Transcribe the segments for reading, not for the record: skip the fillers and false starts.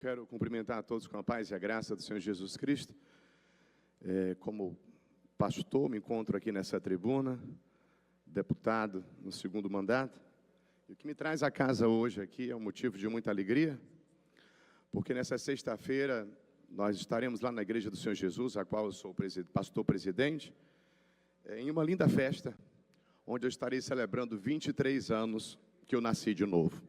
Quero cumprimentar a todos com a paz e a graça do Senhor Jesus Cristo. Como pastor, me encontro aqui nessa tribuna, deputado no segundo mandato. E o que me traz a casa hoje aqui é um motivo de muita alegria, porque nessa sexta-feira nós estaremos lá na Igreja do Senhor Jesus, a qual eu sou pastor presidente, em uma linda festa, onde eu estarei celebrando 23 anos que eu nasci de novo.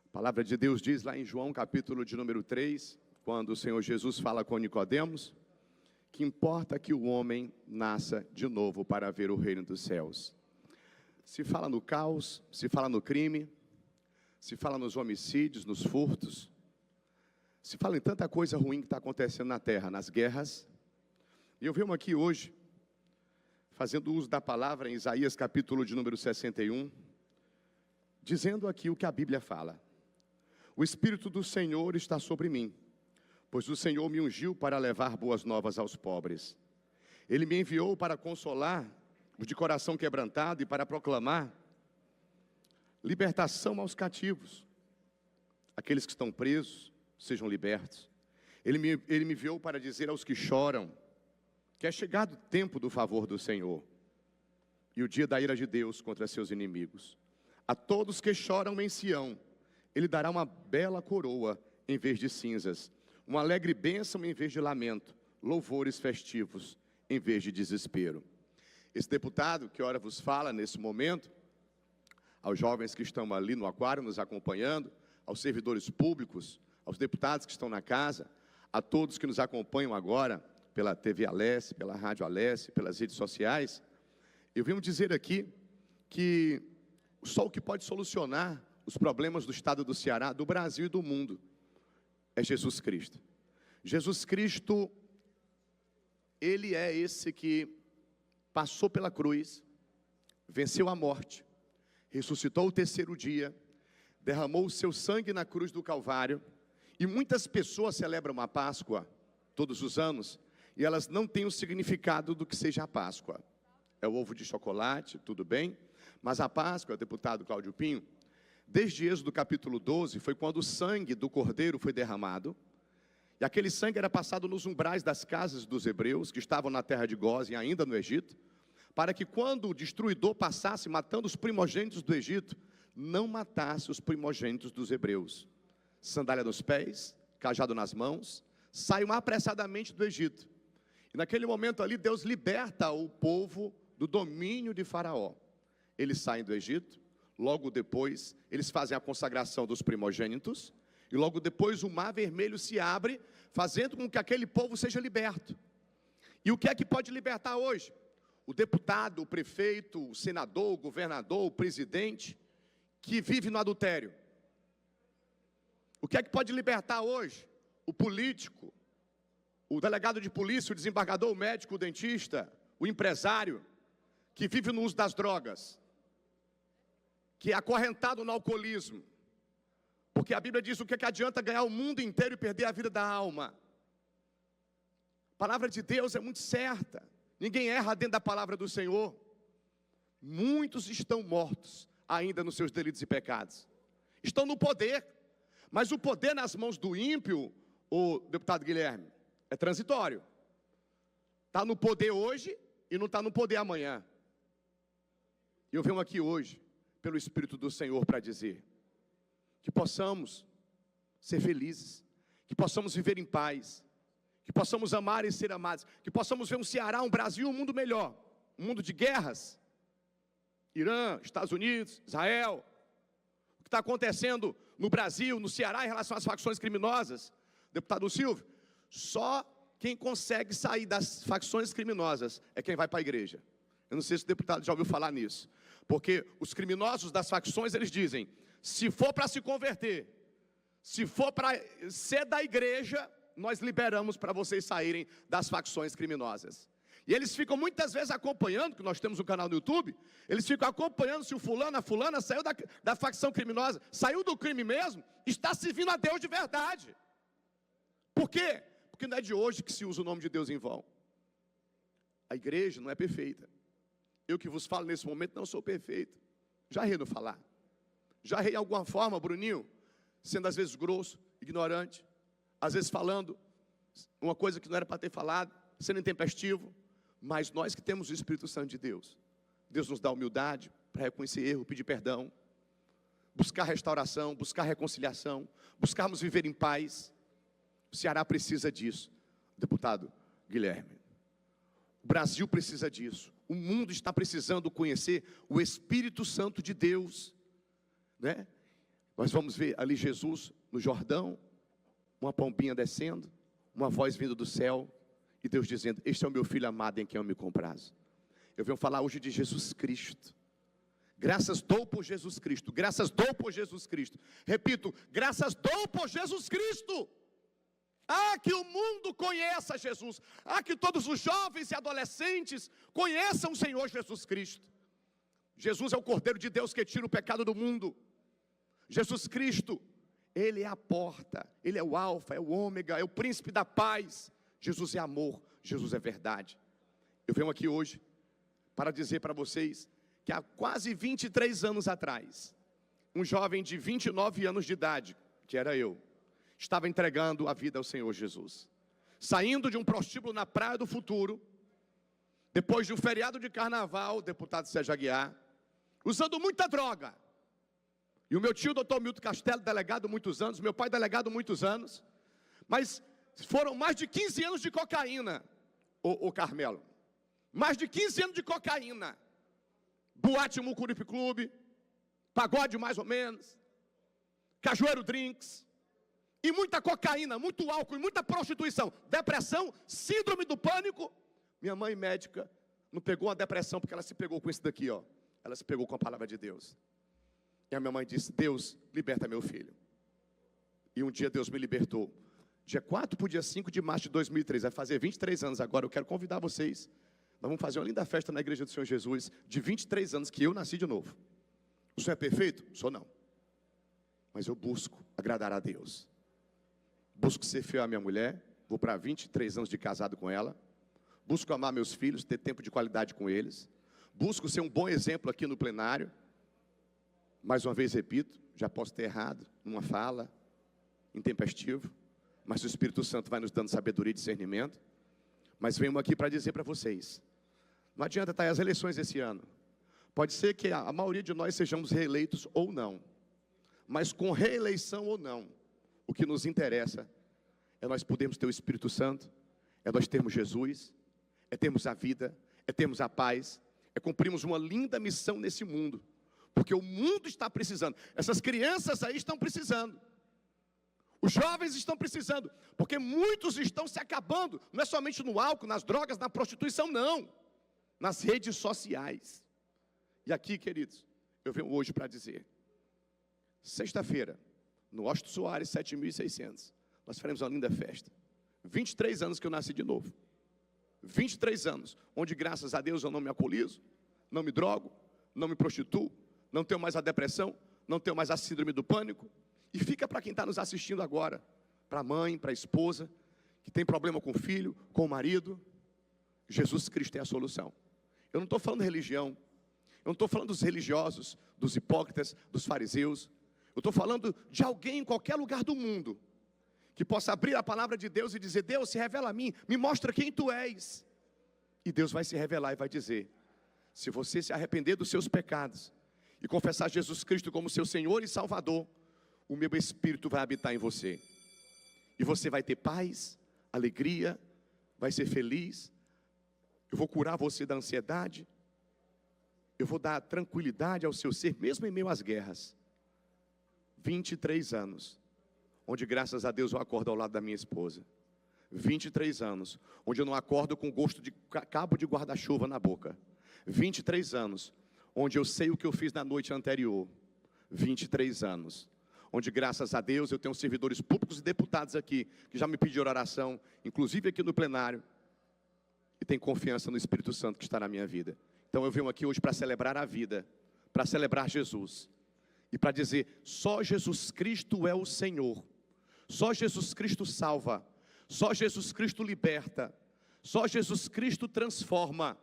A palavra de Deus diz lá em João, capítulo de número 3, quando o Senhor Jesus fala com Nicodemos, que importa que o homem nasça de novo para ver o reino dos céus. Se fala no caos, se fala no crime, se fala nos homicídios, nos furtos, se fala em tanta coisa ruim que está acontecendo na terra, nas guerras. E eu venho aqui hoje, fazendo uso da palavra em Isaías, capítulo de número 61, dizendo aqui o que a Bíblia fala. O Espírito do Senhor está sobre mim, pois o Senhor me ungiu para levar boas novas aos pobres. Ele me enviou para consolar os de coração quebrantado e para proclamar libertação aos cativos. Aqueles que estão presos sejam libertos. Ele me enviou para dizer aos que choram que é chegado o tempo do favor do Senhor e o dia da ira de Deus contra seus inimigos. A todos que choram em Sião, Ele dará uma bela coroa em vez de cinzas, uma alegre bênção em vez de lamento, louvores festivos em vez de desespero. Esse deputado que ora vos fala nesse momento, aos jovens que estão ali no aquário nos acompanhando, aos servidores públicos, aos deputados que estão na casa, a todos que nos acompanham agora pela TV Alesse, pela Rádio Alesse, pelas redes sociais, eu venho dizer aqui que só o que pode solucionar os problemas do estado do Ceará, do Brasil e do mundo, é Jesus Cristo. Jesus Cristo, Ele é esse que passou pela cruz, venceu a morte, ressuscitou o terceiro dia, derramou o seu sangue na cruz do Calvário, e muitas pessoas celebram a Páscoa todos os anos, e elas não têm o significado do que seja a Páscoa. É o ovo de chocolate, tudo bem, mas a Páscoa, deputado Cláudio Pinho, desde Êxodo capítulo 12, foi quando o sangue do cordeiro foi derramado, e aquele sangue era passado nos umbrais das casas dos hebreus, que estavam na terra de Gósen, ainda no Egito, para que quando o destruidor passasse matando os primogênitos do Egito, não matasse os primogênitos dos hebreus. Sandália nos pés, cajado nas mãos, saiam apressadamente do Egito. E naquele momento ali, Deus liberta o povo do domínio de Faraó. Eles saem do Egito. Logo depois, eles fazem a consagração dos primogênitos, e logo depois o mar vermelho se abre, fazendo com que aquele povo seja liberto. E o que é que pode libertar hoje? O deputado, o prefeito, o senador, o governador, o presidente, que vive no adultério. O que é que pode libertar hoje? O político, o delegado de polícia, o desembargador, o médico, o dentista, o empresário, que vive no uso das drogas, que é acorrentado no alcoolismo, porque a Bíblia diz o que adianta ganhar o mundo inteiro e perder a vida da alma. A palavra de Deus é muito certa, ninguém erra dentro da palavra do Senhor. Muitos estão mortos ainda nos seus delitos e pecados, estão no poder, mas o poder nas mãos do ímpio, o deputado Guilherme, é transitório, está no poder hoje e não está no poder amanhã. E eu venho aqui hoje pelo Espírito do Senhor para dizer que possamos ser felizes, que possamos viver em paz, que possamos amar e ser amados, que possamos ver um Ceará, um Brasil, um mundo melhor, um mundo de guerras, Irã, Estados Unidos, Israel, o que está acontecendo no Brasil, no Ceará em relação às facções criminosas. Deputado Silvio, só quem consegue sair das facções criminosas é quem vai para a igreja. Eu não sei se o deputado já ouviu falar nisso. Porque os criminosos das facções, eles dizem, se for para se converter, se for para ser da igreja, nós liberamos para vocês saírem das facções criminosas. E eles ficam muitas vezes acompanhando, que nós temos um canal no YouTube, eles ficam acompanhando se o fulano, a fulana saiu da facção criminosa, saiu do crime mesmo, está servindo a Deus de verdade. Por quê? Porque não é de hoje que se usa o nome de Deus em vão. A igreja não é perfeita. Eu que vos falo nesse momento não sou perfeito. Já errei no falar. Já errei de alguma forma, Bruninho, sendo às vezes grosso ignorante, às vezes falando uma coisa que não era para ter falado, sendo intempestivo. Mas nós que temos o Espírito Santo de Deus, Deus nos dá humildade para reconhecer erro, pedir perdão, buscar restauração, buscar reconciliação, buscarmos viver em paz. O Ceará precisa disso, deputado Guilherme. O Brasil precisa disso. O mundo está precisando conhecer o Espírito Santo de Deus, né? Nós vamos ver ali Jesus no Jordão, uma pombinha descendo, uma voz vindo do céu, e Deus dizendo: este é o meu filho amado em quem eu me comprazo. Eu venho falar hoje de Jesus Cristo. Graças dou por Jesus Cristo, graças dou por Jesus Cristo. Repito, graças dou por Jesus Cristo. Que o mundo conheça Jesus. Que todos os jovens e adolescentes conheçam o Senhor Jesus Cristo. Jesus é o Cordeiro de Deus que tira o pecado do mundo. Jesus Cristo, Ele é a porta, Ele é o alfa, é o ômega, é o príncipe da paz. Jesus é amor, Jesus é verdade. Eu venho aqui hoje para dizer para vocês que há quase 23 anos atrás, um jovem de 29 anos de idade, que era eu, estava entregando a vida ao Senhor Jesus, saindo de um prostíbulo na Praia do Futuro, depois de um feriado de carnaval, deputado Sérgio Aguiar, usando muita droga. E o meu tio, doutor Milton Castelo, delegado muitos anos, meu pai delegado muitos anos, mas foram mais de 15 anos de cocaína, o Carmelo, mais de 15 anos de cocaína, boate Mucuripe Clube, pagode mais ou menos, Cajueiro Drinks, e muita cocaína, muito álcool, e muita prostituição, depressão, síndrome do pânico. Minha mãe médica não pegou a depressão porque ela se pegou com isso daqui, ó. Ela se pegou com a palavra de Deus. E a minha mãe disse: Deus, liberta meu filho. E um dia Deus me libertou. Dia 4 para o dia 5 de março de 2003, vai fazer 23 anos agora. Eu quero convidar vocês. Nós vamos fazer uma linda festa na igreja do Senhor Jesus, de 23 anos que eu nasci de novo. O senhor é perfeito? Sou não. Mas eu busco agradar a Deus. Busco ser fiel à minha mulher. Vou para 23 anos de casado com ela. Busco amar meus filhos, ter tempo de qualidade com eles. Busco ser um bom exemplo aqui no plenário. Mais uma vez repito, já posso ter errado numa fala, intempestivo, mas o Espírito Santo vai nos dando sabedoria e discernimento. Mas venho aqui para dizer para vocês, não adianta estar as eleições esse ano. Pode ser que a maioria de nós sejamos reeleitos ou não, mas com reeleição ou não, o que nos interessa é nós podermos ter o Espírito Santo, é nós termos Jesus, é termos a vida, é termos a paz, é cumprirmos uma linda missão nesse mundo. Porque o mundo está precisando. Essas crianças aí estão precisando. Os jovens estão precisando. Porque muitos estão se acabando. Não é somente no álcool, nas drogas, na prostituição, não. Nas redes sociais. E aqui, queridos, eu venho hoje para dizer. Sexta-feira, no Osto Soares 7600, nós faremos uma linda festa. 23 anos que eu nasci de novo. 23 anos, onde graças a Deus eu não me alcoolizo, não me drogo, não me prostituo, não tenho mais a depressão, não tenho mais a síndrome do pânico. E fica para quem está nos assistindo agora, para a mãe, para a esposa, que tem problema com o filho, com o marido. Jesus Cristo é a solução. Eu não estou falando de religião, eu não estou falando dos religiosos, dos hipócritas, dos fariseus. Eu estou falando de alguém em qualquer lugar do mundo, que possa abrir a palavra de Deus e dizer: Deus, se revela a mim, me mostra quem tu és. E Deus vai se revelar e vai dizer: se você se arrepender dos seus pecados, e confessar Jesus Cristo como seu Senhor e Salvador, o meu Espírito vai habitar em você. E você vai ter paz, alegria, vai ser feliz. Eu vou curar você da ansiedade. Eu vou dar tranquilidade ao seu ser, mesmo em meio às guerras. 23 anos, onde graças a Deus eu acordo ao lado da minha esposa. 23 anos, onde eu não acordo com gosto de cabo de guarda-chuva na boca. 23 anos, onde eu sei o que eu fiz na noite anterior. 23 anos, onde graças a Deus eu tenho servidores públicos e deputados aqui, que já me pediram oração, inclusive aqui no plenário, e tem confiança no Espírito Santo que está na minha vida. Então eu venho aqui hoje para celebrar a vida, para celebrar Jesus, e para dizer: só Jesus Cristo é o Senhor, só Jesus Cristo salva, só Jesus Cristo liberta, só Jesus Cristo transforma.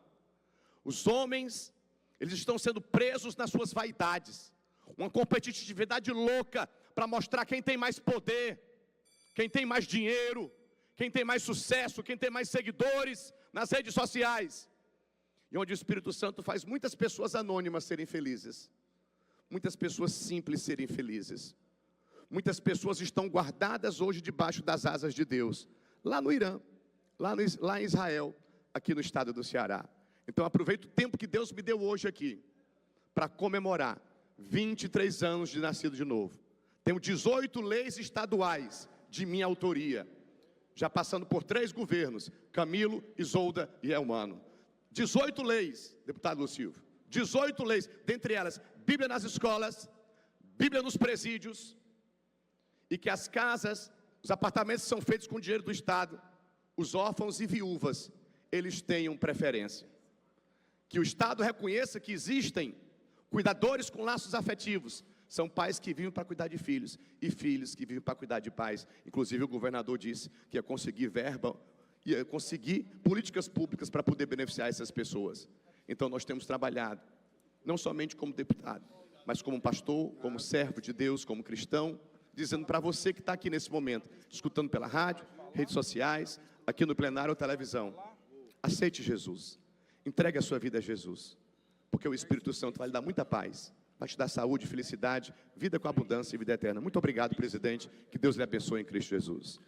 Os homens, eles estão sendo presos nas suas vaidades, uma competitividade louca para mostrar quem tem mais poder. quem tem mais dinheiro, quem tem mais sucesso, quem tem mais seguidores nas redes sociais. E onde o Espírito Santo faz muitas pessoas anônimas serem felizes, muitas pessoas simples serem felizes. Muitas pessoas estão guardadas hoje debaixo das asas de Deus, lá no Irã, lá em Israel, aqui no estado do Ceará. Então aproveito o tempo que Deus me deu hoje aqui, para comemorar 23 anos de nascido de novo. Tenho 18 leis estaduais de minha autoria, já passando por 3 governos, Camilo, Isolda e Elmano. 18 leis, deputado Lucilvio, 18 leis, dentre elas, Bíblia nas escolas, Bíblia nos presídios, e que as casas, os apartamentos são feitos com dinheiro do Estado, os órfãos e viúvas, eles tenham preferência. Que o Estado reconheça que existem cuidadores com laços afetivos, são pais que vivem para cuidar de filhos, e filhos que vivem para cuidar de pais. Inclusive o governador disse que ia conseguir verba, ia conseguir políticas públicas para poder beneficiar essas pessoas. Então nós temos trabalhado, não somente como deputado, mas como pastor, como servo de Deus, como cristão, dizendo para você que está aqui nesse momento, escutando pela rádio, redes sociais, aqui no plenário ou televisão, aceite Jesus, entregue a sua vida a Jesus, porque o Espírito Santo vai lhe dar muita paz, vai te dar saúde, felicidade, vida com abundância e vida eterna. Muito obrigado, presidente, que Deus lhe abençoe em Cristo Jesus.